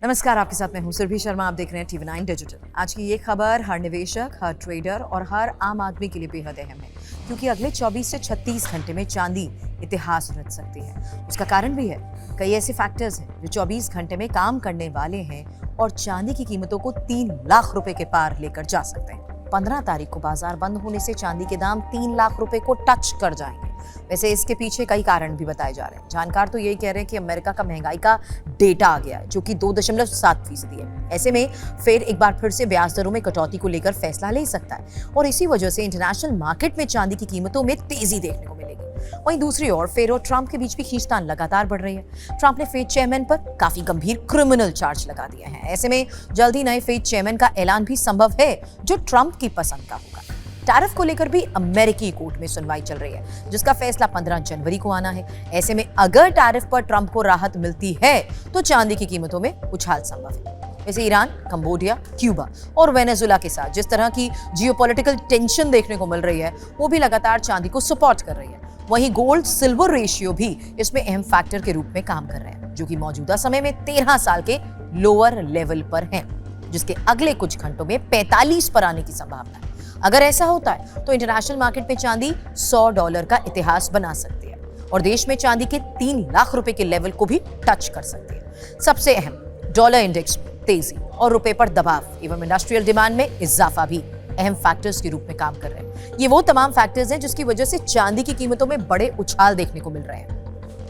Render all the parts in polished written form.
नमस्कार, आपके साथ मैं हूं सुरभि शर्मा। आप देख रहे हैं TV9 डिजिटल। आज की ये खबर हर निवेशक, हर ट्रेडर और हर आम आदमी के लिए बेहद अहम है, क्योंकि अगले 24 से 36 घंटे में चांदी इतिहास रच सकती है। उसका कारण भी है, कई ऐसे फैक्टर्स हैं जो 24 घंटे में काम करने वाले हैं और चांदी की कीमतों को 3 लाख रुपए के पार लेकर जा सकते हैं। 15 तारीख को बाजार बंद होने से चांदी के दाम 3 लाख रुपए को टच कर जाएंगे। वैसे इसके पीछे कई कारण भी बताए जा रहे हैं। जानकार तो यही कह रहे हैं कि अमेरिका का महंगाई का डेटा आ गया है, जो कि 2.7% है। ऐसे में फेड एक बार फिर से ब्याज दरों में कटौती को लेकर फैसला ले सकता है और इसी वजह से इंटरनेशनल मार्केट में चांदी की कीमतों में तेजी देखने को मिलेगी। वहीं दूसरी ओर फेड और ट्रंप के बीच भी खींचतान लगातार बढ़ रही है। ट्रंप ने फेड चेयरमैन पर काफी गंभीर क्रिमिनल चार्ज लगा दिए हैं। ऐसे में जल्द ही नए फेड चेयरमैन का ऐलान भी संभव है, जो ट्रंप की पसंद का होगा। टैरिफ को लेकर भी अमेरिकी कोर्ट में सुनवाई चल रही है, जिसका फैसला 15 जनवरी को आना है। ऐसे में अगर टैरिफ पर ट्रंप को राहत मिलती है तो चांदी की कीमतों में उछाल संभव है। वैसे ईरान, कंबोडिया, क्यूबा और वेनेजुएला के साथ जिस तरह की जियोपॉलिटिकल टेंशन देखने को मिल रही है, वो भी लगातार चांदी को सपोर्ट कर रही है। वहीं गोल्ड सिल्वर रेशियो भी इसमें अहम फैक्टर के रूप में काम कर रहे हैं, जो कि मौजूदा समय में 13 साल के लोअर लेवल पर है, जिसके अगले कुछ घंटों में 45 पर आने की संभावना है। अगर ऐसा होता है तो इंटरनेशनल मार्केट में चांदी $100 का इतिहास बना सकती है और देश में चांदी के 3 लाख रुपए के लेवल को भी टच कर सकती है। सबसे अहम, डॉलर इंडेक्स में तेजी और रुपए पर दबाव एवं इंडस्ट्रियल डिमांड में इजाफा भी अहम फैक्टर्स के रूप में काम कर रहे हैं। ये वो तमाम फैक्टर्स हैं जिसकी वजह से चांदी की कीमतों में बड़े उछाल देखने को मिल रहे हैं।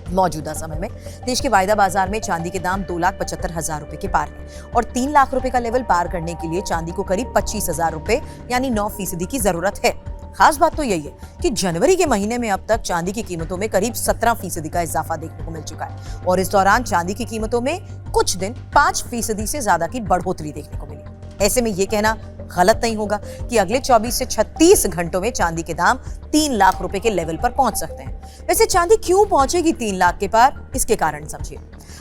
मौजूदा समय में देश के वायदा बाजार में चांदी के दाम 2,75,000 रुपए के पार है और 3 लाख रुपए का लेवल पार करने के लिए चांदी को करीब 25,000 रुपए यानी 9% की जरूरत है। खास बात तो यही है कि जनवरी के महीने में अब तक चांदी की कीमतों में करीब 17% का इजाफा देखने को मिल चुका है और इस दौरान चांदी की कीमतों में कुछ दिन 5% से ज्यादा की बढ़ोतरी देखने को मिली। ऐसे में ये कहना गलत नहीं होगा कि अगले 24 से 36 घंटों में चांदी के दाम 3 लाख रुपए के लेवल पर पहुंच सकते हैं। वैसे चांदी क्यों पहुंचेगी 3 लाख के पार, इसके कारण समझिए।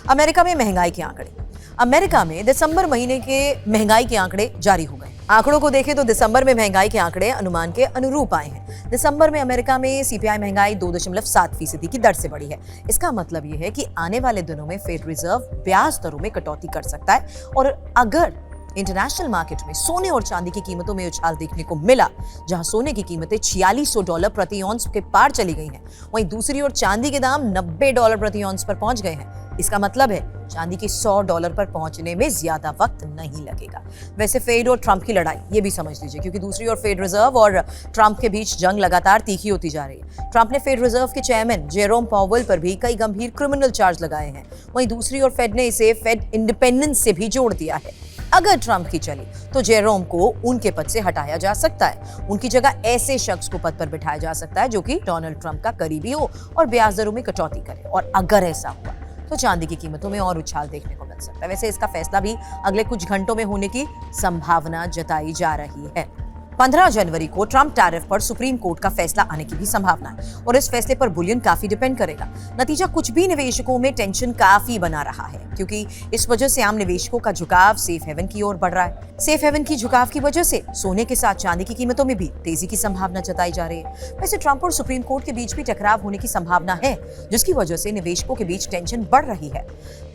अमेरिका में महंगाई के आंकड़े। अमेरिका में दिसंबर महीने के महंगाई के आंकड़े जारी हो गए। आंकड़ों को देखें तो दिसंबर में महंगाई के आंकड़े अनुमान के अनुरूप आए हैं। दिसंबर में अमेरिका में CPI महंगाई 2.7% की दर से बढ़ी है। इसका मतलब यह है कि आने वाले दिनों में फेड रिजर्व ब्याज दरों में कटौती कर सकता है और अगर इंटरनेशनल मार्केट में सोने और चांदी की कीमतों में उछाल देखने को मिला, जहां सोने की कीमतें $4600 प्रति औंस के पार चली गई हैं, वहीं दूसरी ओर चांदी के दाम $90 प्रति औंस पर पहुंच गए हैं। इसका मतलब है चांदी के $100 पर पहुंचने में ज्यादा वक्त नहीं लगेगा। वैसे फेड और ट्रंप की लड़ाई, ये भी समझ लीजिए, क्योंकि दूसरी ओर फेड रिजर्व और ट्रंप के बीच जंग लगातार तीखी होती जा रही है। ट्रंप ने फेड रिजर्व के चेयरमैन जेरोम पावेल पर भी कई गंभीर क्रिमिनल चार्ज लगाए हैं। वहीं दूसरी ओर फेड ने इसे फेड इंडिपेंडेंस से भी जोड़ दिया है। अगर ट्रंप की चली तो जेरोम को उनके पद से हटाया जा सकता है। उनकी जगह ऐसे शख्स को पद पर बिठाया जा सकता है जो कि डोनाल्ड ट्रंप का करीबी हो और ब्याज दरों में कटौती करे। और अगर ऐसा हुआ तो चांदी की कीमतों में और उछाल देखने को मिल सकता है। वैसे इसका फैसला भी अगले कुछ घंटों में होने की संभावना जताई जा रही है। 15 जनवरी को ट्रंप टैरिफ पर सुप्रीम कोर्ट का फैसला आने की भी संभावना है और इस फैसले पर बुलियन काफी डिपेंड करेगा। नतीजा कुछ भी निवेशकों में टेंशन काफी बना रहा है, क्योंकि इस वजह से आम निवेशकों का झुकाव सेफ हेवन की ओर बढ़ रहा है। सेफ हेवन की झुकाव की वजह से सोने के साथ चांदी की कीमतों में भी तेजी की संभावना जताई जा रही है। वैसे ट्रंप और सुप्रीम कोर्ट के बीच भी टकराव होने की संभावना है, जिसकी वजह से निवेशकों के बीच टेंशन बढ़ रही है।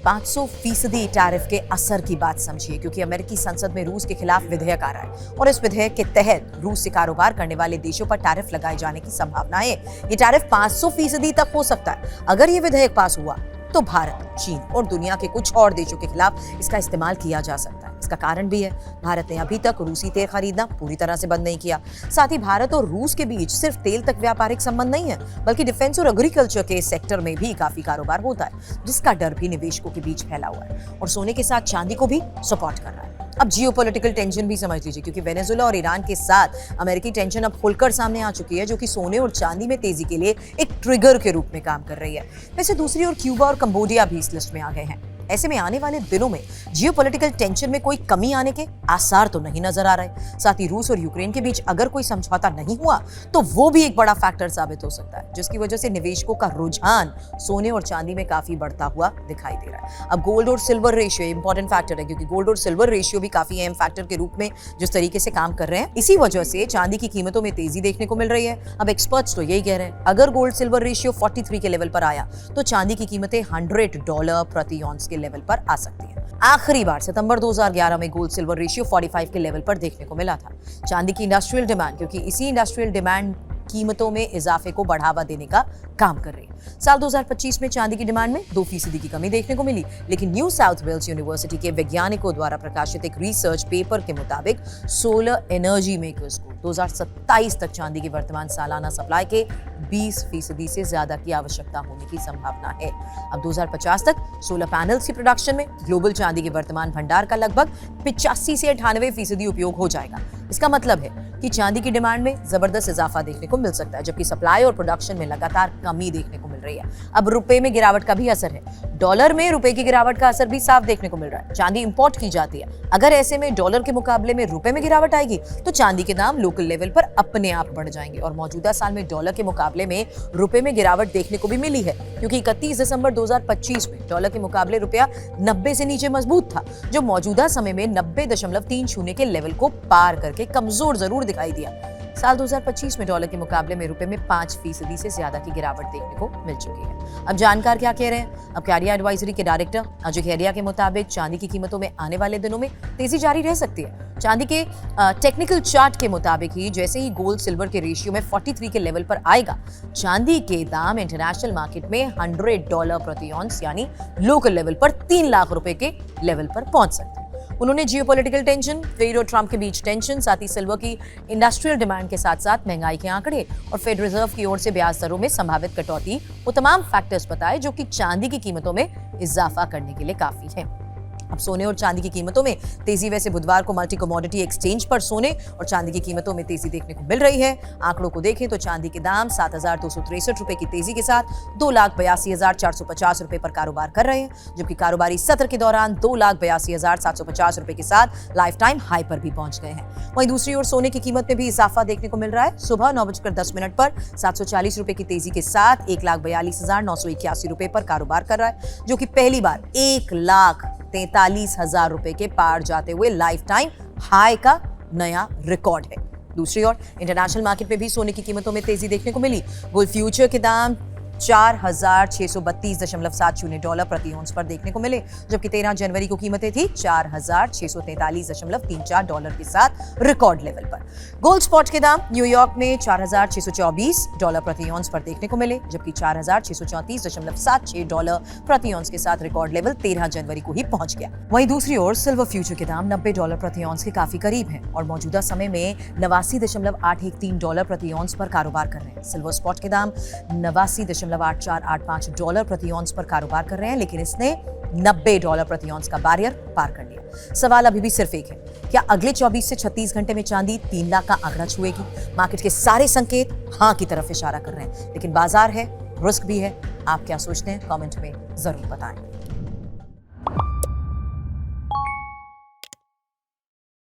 500% टैरिफ के असर की बात समझिए, क्योंकि अमेरिकी संसद में रूस के खिलाफ विधेयक आ रहा है और इस विधेयक के तहत रूस से कारोबार करने वाले देशों पर टैरिफ लगाए जाने की संभावना है। ये टैरिफ 500% तक हो सकता है। अगर ये विधेयक पास हुआ तो भारत, चीन और दुनिया के कुछ और देशों के खिलाफ इसका इस्तेमाल किया जा सकता है। इसका कारण भी है, भारत ने अभी तक रूसी तेल खरीदना पूरी तरह से बंद नहीं किया। साथ ही भारत और रूस के बीच सिर्फ तेल तक व्यापारिक संबंध नहीं है, बल्कि डिफेंस और एग्रीकल्चर के सेक्टर में भी काफी कारोबार होता है, जिसका डर भी निवेशकों के बीच फैला हुआ है और सोने के साथ चांदी को भी सपोर्ट कर रहा है। अब जियोपॉलिटिकल टेंशन भी समझ लीजिए, क्योंकि वेनेजुएला और ईरान के साथ अमेरिकी टेंशन अब खुलकर सामने आ चुकी है, जो कि सोने और चांदी में तेजी के लिए एक ट्रिगर के रूप में काम कर रही है। वैसे दूसरी ओर क्यूबा और कंबोडिया भी इस लिस्ट में आ गए हैं। ऐसे में आने वाले दिनों में जियोपॉलिटिकल टेंशन में कोई कमी आने के आसार तो नहीं नजर आ रहे। साथ ही रूस और यूक्रेन के बीच अगर कोई समझौता नहीं हुआ तो वो भी एक बड़ा फैक्टर साबित हो सकता है, जिसकी वजह से निवेशकों का रुझान सोने और चांदी में काफी बढ़ता हुआ दिखाई दे रहा है। अब गोल्ड और सिल्वर रेशियो इंपॉर्टेंट फैक्टर है, क्योंकि गोल्ड और सिल्वर रेशियो भी काफी अहम फैक्टर के रूप में जिस तरीके से काम कर रहे हैं, इसी वजह से चांदी की कीमतों में तेजी देखने को मिल रही है। अब एक्सपर्ट्स तो यही कह रहे हैं, अगर गोल्ड सिल्वर रेशियो 43 के लेवल पर आया तो चांदी की कीमतें $100 प्रति ऑन्स के लेवल पर आ सकती है। आखिरी बार सितंबर 2011 में गोल्ड सिल्वर रेशियो 45 के लेवल पर देखने को मिला था। चांदी की इंडस्ट्रियल डिमांड, क्योंकि इसी इंडस्ट्रियल डिमांड कीमतों में इजाफे को बढ़ावा देने का काम कर रही है। साल 2025 में चांदी की डिमांड में 2% की कमी देखने को मिली, लेकिन न्यू साउथ वेल्स यूनिवर्सिटी के वैज्ञानिकों द्वारा प्रकाशित एक रिसर्च पेपर के मुताबिक सोलर एनर्जी मेकर्स को 2027 तक चांदी की वर्तमान सालाना सप्लाई के 20% से ज्यादा की आवश्यकता होने की संभावना है। अब 2050 तक सोलर पैनल्स की प्रोडक्शन में ग्लोबल चांदी के वर्तमान भंडार का लगभग 85 से 98% उपयोग हो जाएगा। इसका मतलब है कि चांदी की डिमांड में जबरदस्त इजाफा देखने को मिल सकता है, जबकि सप्लाई और प्रोडक्शन में लगातार कमी देखने को मिल रही है। अब रुपए में गिरावट का भी असर है। डॉलर में रुपए की गिरावट का असर भी साफ देखने को मिल रहा है। चांदी इंपोर्ट की जाती है, अगर ऐसे में डॉलर के मुकाबले में रुपए में गिरावट आएगी तो चांदी के दाम लोकल लेवल पर अपने आप बढ़ जाएंगे। और मौजूदा साल में डॉलर के मुकाबले में रुपए में गिरावट देखने को भी मिली है, क्योंकि 31 दिसंबर 2025 में डॉलर के मुकाबले रुपया 90 से नीचे मजबूत था, जो मौजूदा समय में 90.30 के लेवल को पार करके कमजोर जरूर दिखाई दिया। साल 2025 में डॉलर के मुकाबले में रुपए में 5% से ज्यादा की गिरावट देखने को मिल चुकी है। अब जानकार क्या कह रहे हैं? अब कैरियर एडवाइजरी के डायरेक्टर अजय खेरिया के मुताबिक चांदी की कीमतों में आने वाले दिनों में तेजी जारी रह सकती है। चांदी के टेक्निकल चार्ट के मुताबिक ही जैसे ही गोल्ड सिल्वर के रेशियो में 43 के लेवल पर आएगा, चांदी के दाम इंटरनेशनल मार्केट में $100 प्रति ऑन्स यानी लोकल लेवल पर 3 लाख रुपए के लेवल पर पहुंच सकते हैं। उन्होंने जियोपॉलिटिकल टेंशन, फेड और ट्रंप के बीच टेंशन, साथ ही सिल्वर की इंडस्ट्रियल डिमांड के साथ साथ महंगाई के आंकड़े और फेड रिजर्व की ओर से ब्याज दरों में संभावित कटौती, वो तमाम फैक्टर्स बताए जो कि चांदी की कीमतों में इजाफा करने के लिए काफी है। अब सोने और चांदी की कीमतों में तेजी, वैसे बुधवार को मल्टी कमोडिटी एक्सचेंज पर सोने और चांदी की कीमतों में तेजी देखने को मिल रही है। आंकड़ों को देखें तो चांदी के दाम 7,263 रुपए की तेजी के साथ 2,82,450 रुपए पर कारोबार कर रहे हैं, जबकि कारोबारी सत्र के दौरान 2,82,750 रुपए के साथ लाइफ टाइम हाई पर भी पहुंच गए हैं। वहीं दूसरी ओर सोने की कीमत में भी इजाफा देखने को मिल रहा है। सुबह 9:10 पर 740 रुपए की तेजी के साथ 1,42,981 रुपए पर कारोबार कर रहा है, जो कि पहली बार 1,43,000 रुपए के पार जाते हुए लाइफ टाइम हाई का नया रिकॉर्ड है। दूसरी ओर इंटरनेशनल मार्केट में भी सोने की कीमतों में तेजी देखने को मिली। गोल्ड फ्यूचर के दाम $4,632.70 प्रति ऑन्स पर देखने को मिले, जबकि 13 जनवरी को कीमतें थी $4,643.34 के साथ रिकॉर्ड लेवल पर। गोल्ड स्पॉट के दाम न्यूयॉर्क में $4,624 प्रति ऑन्स पर देखने को मिले, जबकि $4,634.76 प्रति ऑन्स के साथ रिकॉर्ड लेवल 13 जनवरी को ही पहुंच गया। वहीं दूसरी ओर सिल्वर फ्यूचर के दाम $90 प्रति ऑन्स के काफी करीब हैं और मौजूदा समय में $89.813 प्रति ऑन्स पर कारोबार कर रहे हैं। सिल्वर स्पॉट के दाम $84.8485 प्रति ऑन्स पर कारोबार कर रहे हैं, लेकिन इसने $90 प्रति ऑन्स का बैरियर पार कर लिया। सवाल अभी भी सिर्फ एक है, क्या अगले 24 से 36 घंटे में चांदी 3 लाख का आंकड़ा छुएगी? मार्केट के सारे संकेत हाँ की तरफ इशारा कर रहे हैं, लेकिन बाजार है, रिस्क भी है। आप क्या सोचते हैं? कमेंट में जरूर बताएं।